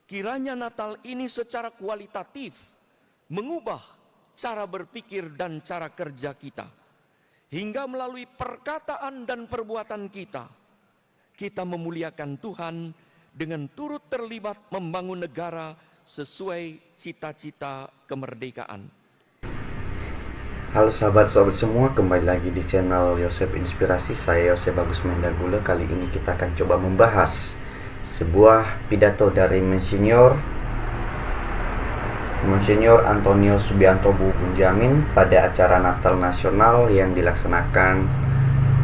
Kiranya Natal ini secara kualitatif mengubah cara berpikir dan cara kerja kita. Hingga melalui perkataan dan perbuatan kita memuliakan Tuhan dengan turut terlibat membangun negara sesuai cita-cita kemerdekaan. Halo sahabat-sahabat semua, kembali lagi di channel Yosef Inspirasi. Saya Yosef Bagus Mendagula. Kali ini kita akan coba membahas sebuah pidato dari Monsinyur Antonio Subianto Bunjamin pada acara Natal Nasional yang dilaksanakan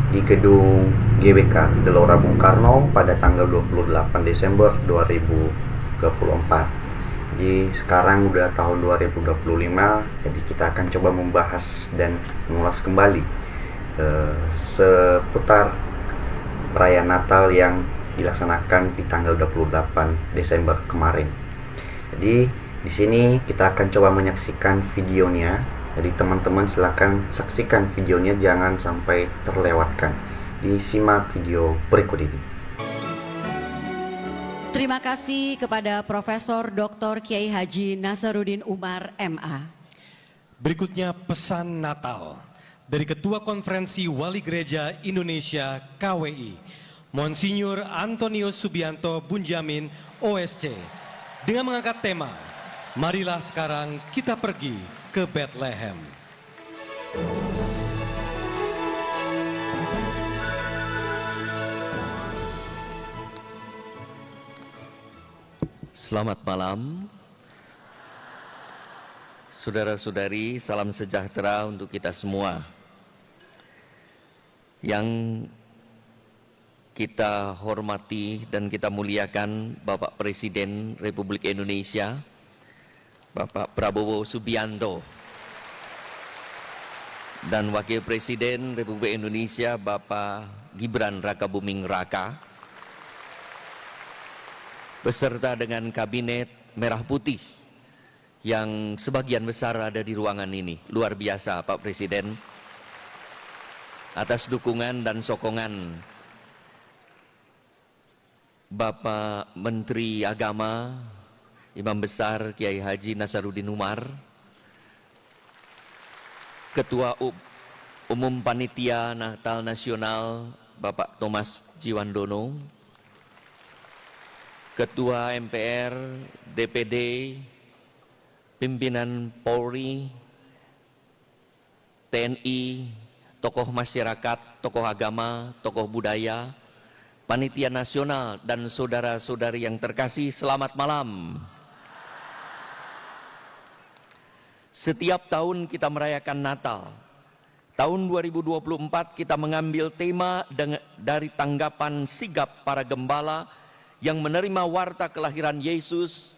di gedung GBK Gelora Bung Karno pada tanggal 28 Desember 2024. Jadi sekarang udah tahun 2025, jadi kita akan coba membahas dan mengulas kembali seputar perayaan Natal yang dilaksanakan di tanggal 28 Desember kemarin. Jadi di sini kita akan coba menyaksikan videonya. Jadi teman-teman silakan saksikan videonya, jangan sampai terlewatkan. Disimak video berikut ini. Terima kasih kepada Profesor Dr. Kiai Haji Nasaruddin Umar MA. Berikutnya pesan Natal dari Ketua Konferensi Wali Gereja Indonesia KWI, Monsinyur Antonio Subianto Bunjamin OSC, dengan mengangkat tema, marilah sekarang kita pergi ke Bethlehem. Selamat malam, saudara-saudari, salam sejahtera untuk kita semua. Yang kita hormati dan kita muliakan Bapak Presiden Republik Indonesia, Bapak Prabowo Subianto, dan Wakil Presiden Republik Indonesia Bapak Gibran Rakabuming Raka, beserta dengan Kabinet Merah Putih yang sebagian besar ada di ruangan ini. Luar biasa Pak Presiden, atas dukungan dan sokongan Bapak Menteri Agama, Imam Besar Kiai Haji Nasaruddin Umar, Ketua Umum Panitia Natal Nasional Bapak Thomas Jiwandono, Ketua MPR, DPD, pimpinan Polri, TNI, tokoh masyarakat, tokoh agama, tokoh budaya, Panitia Nasional, dan saudara-saudari yang terkasih, selamat malam. Setiap tahun kita merayakan Natal. Tahun 2024 kita mengambil tema dari tanggapan sigap para gembala yang menerima warta kelahiran Yesus,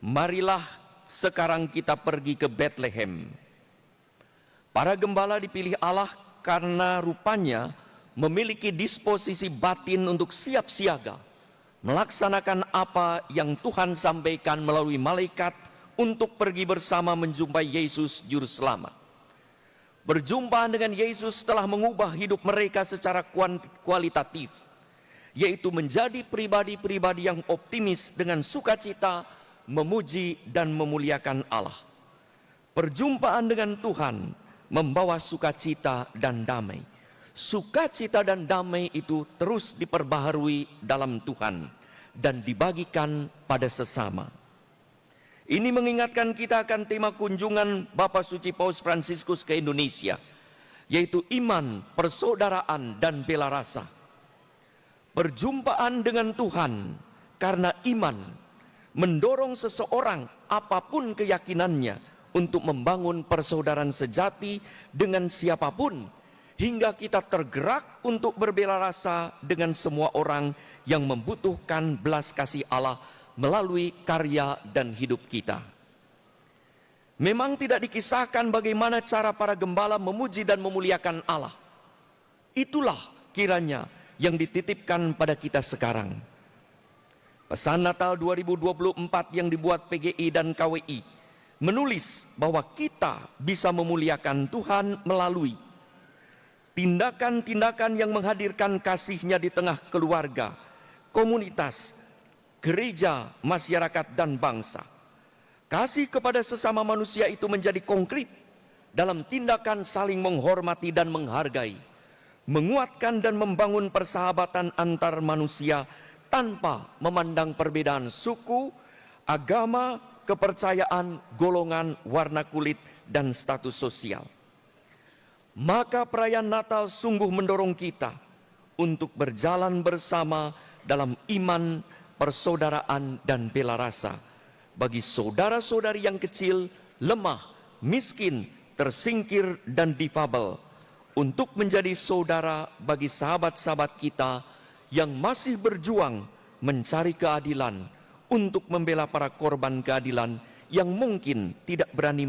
marilah sekarang kita pergi ke Bethlehem. Para gembala dipilih Allah karena rupanya memiliki disposisi batin untuk siap siaga, melaksanakan apa yang Tuhan sampaikan melalui malaikat untuk pergi bersama menjumpai Yesus Juru Selamat. Berjumpaan dengan Yesus telah mengubah hidup mereka secara kualitatif, yaitu menjadi pribadi-pribadi yang optimis dengan sukacita, memuji dan memuliakan Allah. Perjumpaan dengan Tuhan membawa sukacita dan damai. Sukacita dan damai itu terus diperbaharui dalam Tuhan dan dibagikan pada sesama. Ini mengingatkan kita akan tema kunjungan Bapak Suci Paus Fransiskus ke Indonesia, yaitu iman, persaudaraan dan bela rasa. Perjumpaan dengan Tuhan karena iman mendorong seseorang apapun keyakinannya untuk membangun persaudaraan sejati dengan siapapun, hingga kita tergerak untuk berbela rasa dengan semua orang yang membutuhkan belas kasih Allah melalui karya dan hidup kita. Memang tidak dikisahkan bagaimana cara para gembala memuji dan memuliakan Allah. Itulah kiranya yang dititipkan pada kita sekarang. Pesan Natal 2024 yang dibuat PGI dan KWI menulis bahwa kita bisa memuliakan Tuhan melalui tindakan-tindakan yang menghadirkan kasih-Nya di tengah keluarga, komunitas, gereja, masyarakat, dan bangsa. Kasih kepada sesama manusia itu menjadi konkret dalam tindakan saling menghormati dan menghargai, menguatkan dan membangun persahabatan antar manusia tanpa memandang perbedaan suku, agama, kepercayaan, golongan, warna kulit, dan status sosial. Maka perayaan Natal sungguh mendorong kita untuk berjalan bersama dalam iman, persaudaraan, dan bela rasa bagi saudara-saudari yang kecil, lemah, miskin, tersingkir, dan difabel, untuk menjadi saudara bagi sahabat-sahabat kita yang masih berjuang mencari keadilan, untuk membela para korban keadilan yang mungkin tidak berani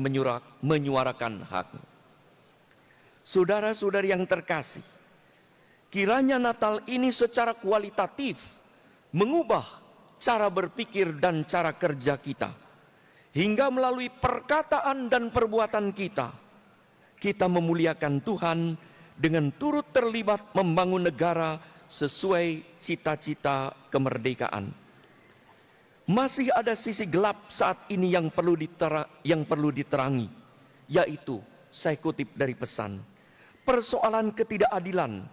menyuarakan hak. Saudara-saudari yang terkasih, kiranya Natal ini secara kualitatif mengubah cara berpikir dan cara kerja kita, hingga melalui perkataan dan perbuatan kita memuliakan Tuhan dengan turut terlibat membangun negara sesuai cita-cita kemerdekaan. Masih ada sisi gelap saat ini yang perlu diterangi, yaitu, saya kutip dari pesan, persoalan ketidakadilan,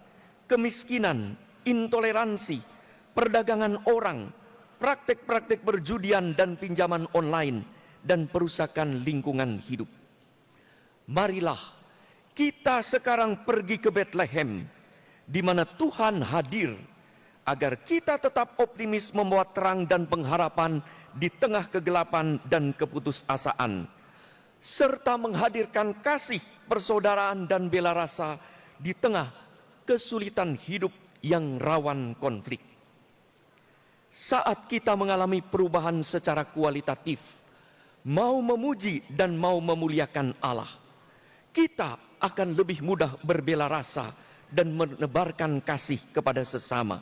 kemiskinan, intoleransi, perdagangan orang, praktek-praktek perjudian dan pinjaman online, dan perusakan lingkungan hidup. Marilah kita sekarang pergi ke Bethlehem, di mana Tuhan hadir, agar kita tetap optimis membawa terang dan pengharapan di tengah kegelapan dan keputusasaan, serta menghadirkan kasih, persaudaraan, dan bela rasa di tengah kesulitan hidup yang rawan konflik. Saat kita mengalami perubahan secara kualitatif, mau memuji dan mau memuliakan Allah, kita akan lebih mudah berbela rasa dan menebarkan kasih kepada sesama,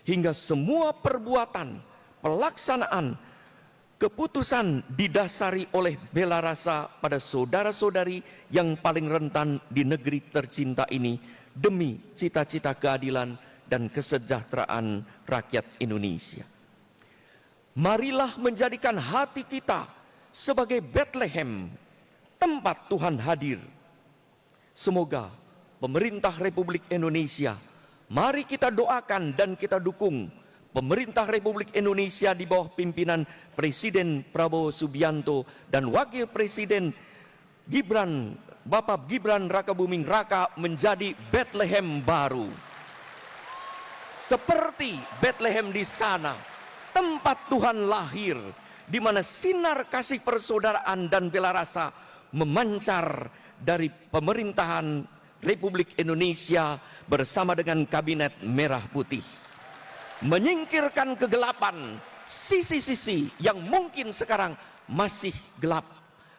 hingga semua perbuatan, pelaksanaan, keputusan didasari oleh bela rasa pada saudara-saudari yang paling rentan di negeri tercinta ini, demi cita-cita keadilan dan kesejahteraan rakyat Indonesia. Marilah menjadikan hati kita sebagai Bethlehem, tempat Tuhan hadir. Semoga pemerintah Republik Indonesia, mari kita doakan dan kita dukung pemerintah Republik Indonesia di bawah pimpinan Presiden Prabowo Subianto dan Wakil Presiden Bapak Gibran Rakabuming Raka menjadi Bethlehem baru. Seperti Bethlehem di sana, tempat Tuhan lahir, di mana sinar kasih persaudaraan dan bela rasa memancar dari pemerintahan Republik Indonesia bersama dengan Kabinet Merah Putih, menyingkirkan kegelapan, sisi-sisi yang mungkin sekarang masih gelap.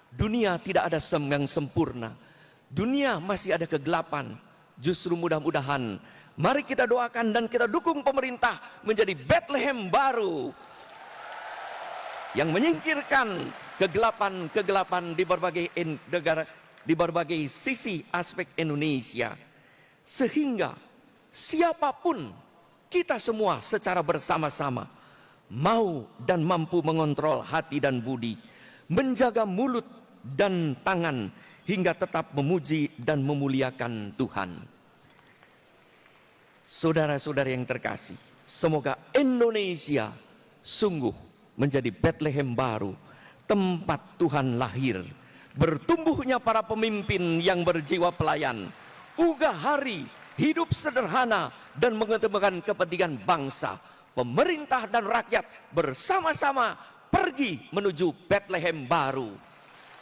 Dunia tidak ada yang sempurna, dunia masih ada kegelapan. Justru mudah-mudahan mari kita doakan dan kita dukung pemerintah menjadi Bethlehem baru yang menyingkirkan kegelapan-kegelapan di berbagai negara, di berbagai sisi aspek Indonesia, sehingga siapapun, kita semua secara bersama-sama mau dan mampu mengontrol hati dan budi, menjaga mulut dan tangan, hingga tetap memuji dan memuliakan Tuhan. Saudara-saudara yang terkasih, semoga Indonesia sungguh menjadi Bethlehem baru, tempat Tuhan lahir, bertumbuhnya para pemimpin yang berjiwa pelayan, ugah hari, hidup sederhana, dan mengedepankan kepentingan bangsa, pemerintah dan rakyat bersama-sama pergi menuju Bethlehem baru,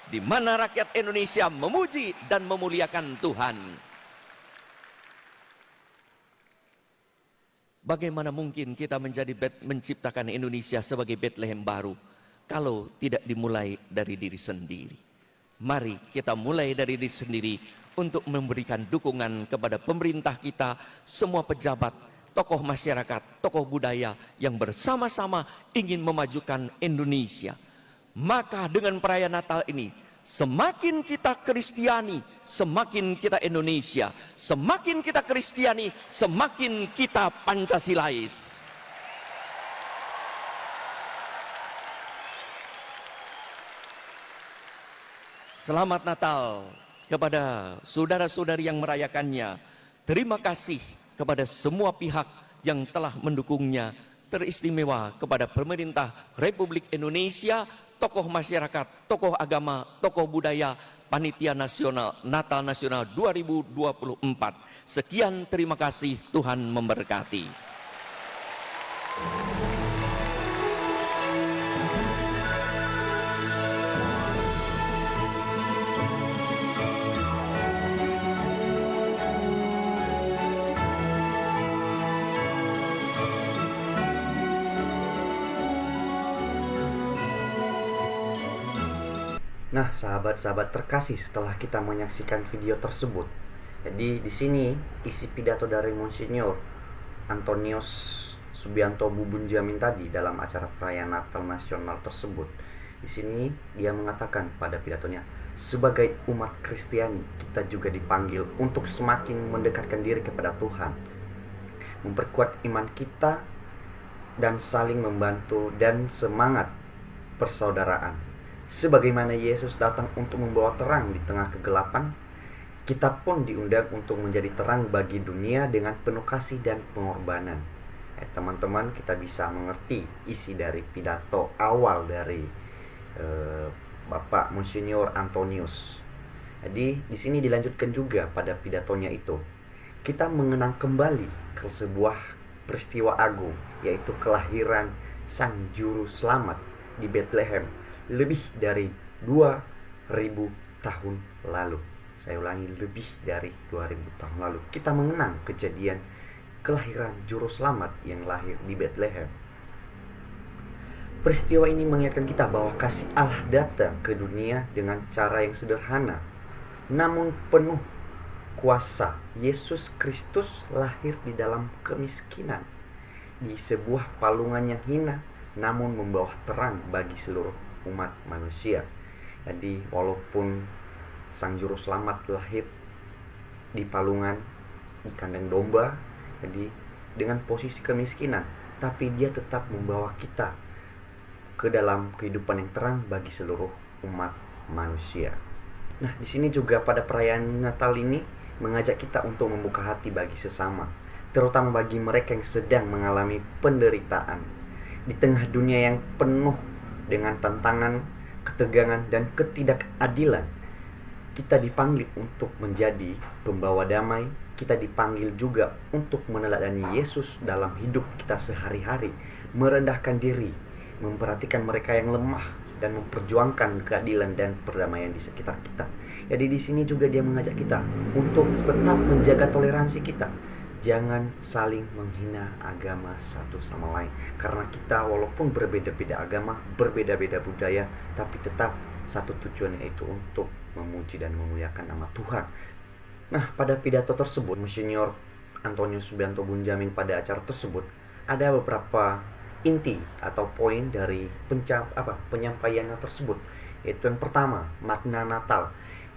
di mana rakyat Indonesia memuji dan memuliakan Tuhan. Bagaimana mungkin kita menciptakan Indonesia sebagai Bethlehem baru kalau tidak dimulai dari diri sendiri? Mari kita mulai dari diri sendiri untuk memberikan dukungan kepada pemerintah kita, semua pejabat, tokoh masyarakat, tokoh budaya yang bersama-sama ingin memajukan Indonesia. Maka dengan perayaan Natal ini, semakin kita Kristiani, semakin kita Indonesia. Semakin kita Kristiani, semakin kita Pancasilais. Selamat Natal kepada saudara-saudari yang merayakannya. Terima kasih kepada semua pihak yang telah mendukungnya, teristimewa kepada pemerintah Republik Indonesia, tokoh masyarakat, tokoh agama, tokoh budaya, Panitia Nasional Natal Nasional 2024. Sekian, terima kasih, Tuhan memberkati. Nah, sahabat-sahabat terkasih, setelah kita menyaksikan video tersebut, jadi di sini isi pidato dari Monsinyur Antonius Subianto Bunjamin tadi dalam acara perayaan Natal Nasional tersebut. Di sini dia mengatakan pada pidatonya, sebagai umat Kristiani kita juga dipanggil untuk semakin mendekatkan diri kepada Tuhan, memperkuat iman kita dan saling membantu dan semangat persaudaraan. Sebagaimana Yesus datang untuk membawa terang di tengah kegelapan, kita pun diundang untuk menjadi terang bagi dunia dengan penuh kasih dan pengorbanan. Teman-teman, kita bisa mengerti isi dari pidato awal dari Bapak Monsinyur Antonius. Jadi di sini dilanjutkan juga pada pidatonya itu. Kita mengenang kembali ke sebuah peristiwa agung, yaitu kelahiran Sang Juru Selamat di Bethlehem lebih dari 2000 tahun lalu. Saya ulangi, lebih dari 2000 tahun lalu kita mengenang kejadian kelahiran Juru Selamat yang lahir di Bethlehem. Peristiwa ini mengingatkan kita bahwa kasih Allah datang ke dunia dengan cara yang sederhana namun penuh kuasa. Yesus Kristus lahir di dalam kemiskinan, di sebuah palungan yang hina, namun membawa terang bagi seluruh umat manusia. Jadi walaupun Sang Juru Selamat lahir di palungan, di kandang domba, jadi dengan posisi kemiskinan, tapi dia tetap membawa kita ke dalam kehidupan yang terang bagi seluruh umat manusia. Nah, di sini juga pada perayaan Natal ini mengajak kita untuk membuka hati bagi sesama, terutama bagi mereka yang sedang mengalami penderitaan. Di tengah dunia yang penuh dengan tantangan, ketegangan, dan ketidakadilan, kita dipanggil untuk menjadi pembawa damai. Kita dipanggil juga untuk meneladani Yesus dalam hidup kita sehari-hari, merendahkan diri, memperhatikan mereka yang lemah, dan memperjuangkan keadilan dan perdamaian di sekitar kita. Jadi di sini juga dia mengajak kita untuk tetap menjaga toleransi kita. Jangan saling menghina agama satu sama lain, karena kita walaupun berbeda-beda agama, berbeda-beda budaya, tapi tetap satu tujuan, yaitu untuk memuji dan memuliakan nama Tuhan. Nah, pada pidato tersebut, Monsinyur Antonius Subianto Bunjamin pada acara tersebut ada beberapa inti atau poin dari penyampaiannya tersebut, yaitu yang pertama, makna Natal.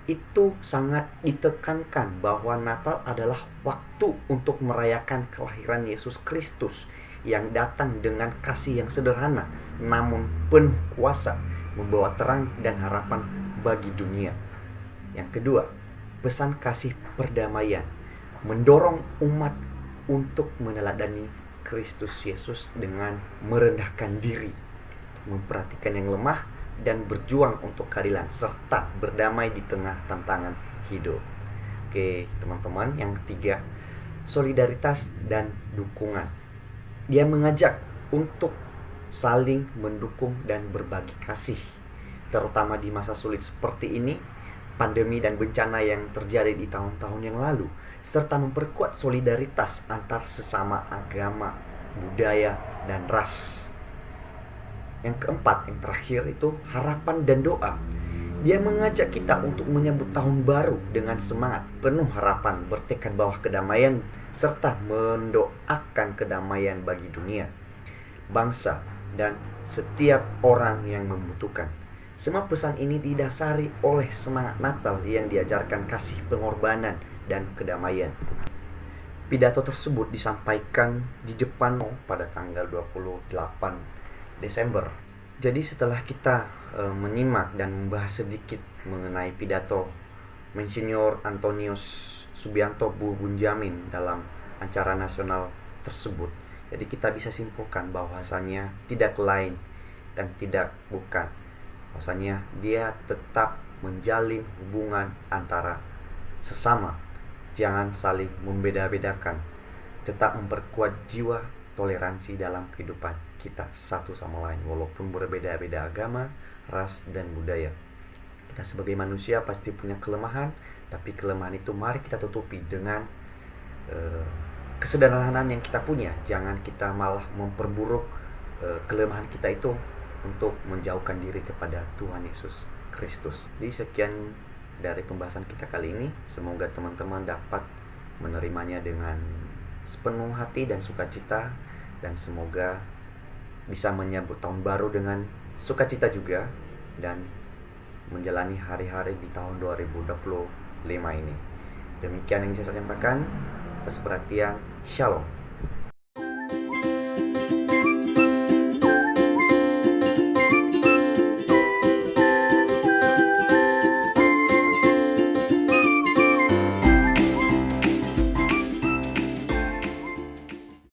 Itu sangat ditekankan bahwa Natal adalah waktu untuk merayakan kelahiran Yesus Kristus yang datang dengan kasih yang sederhana namun penuh kuasa, membawa terang dan harapan bagi dunia. Yang kedua, pesan kasih perdamaian, mendorong umat untuk meneladani Kristus Yesus dengan merendahkan diri, memperhatikan yang lemah, dan berjuang untuk keadilan serta berdamai di tengah tantangan hidup. Oke, teman-teman, yang ketiga, solidaritas dan dukungan. Dia mengajak untuk saling mendukung dan berbagi kasih, terutama di masa sulit seperti ini, pandemi dan bencana yang terjadi di tahun-tahun yang lalu, serta memperkuat solidaritas antar sesama agama, budaya, dan ras. Yang keempat, yang terakhir itu harapan dan doa. Dia mengajak kita untuk menyambut tahun baru dengan semangat, penuh harapan, bertekad bahwa kedamaian, serta mendoakan kedamaian bagi dunia, bangsa, dan setiap orang yang membutuhkan. Semua pesan ini didasari oleh semangat Natal yang diajarkan kasih, pengorbanan, dan kedamaian. Pidato tersebut disampaikan di depan pada tanggal 28 Desember. Jadi setelah kita menyimak dan membahas sedikit mengenai pidato Monsinyur Antonius Subianto Bunjamin dalam acara nasional tersebut. Jadi kita bisa simpulkan bahwasannya tidak lain dan tidak bukan, bahwasanya dia tetap menjalin hubungan antara sesama, jangan saling membeda-bedakan, tetap memperkuat jiwa toleransi dalam kehidupan kita satu sama lain walaupun berbeda-beda agama, ras, dan budaya. Kita sebagai manusia pasti punya kelemahan, tapi kelemahan itu mari kita tutupi dengan kesederhanaan yang kita punya. Jangan kita malah memperburuk kelemahan kita itu untuk menjauhkan diri kepada Tuhan Yesus Kristus. Jadi sekian dari pembahasan kita kali ini. Semoga teman-teman dapat menerimanya dengan sepenuh hati dan sukacita, dan semoga bisa menyambut tahun baru dengan sukacita juga dan menjalani hari-hari di tahun 2025 ini. Demikian yang bisa saya sampaikan. Atas perhatian, Shalom.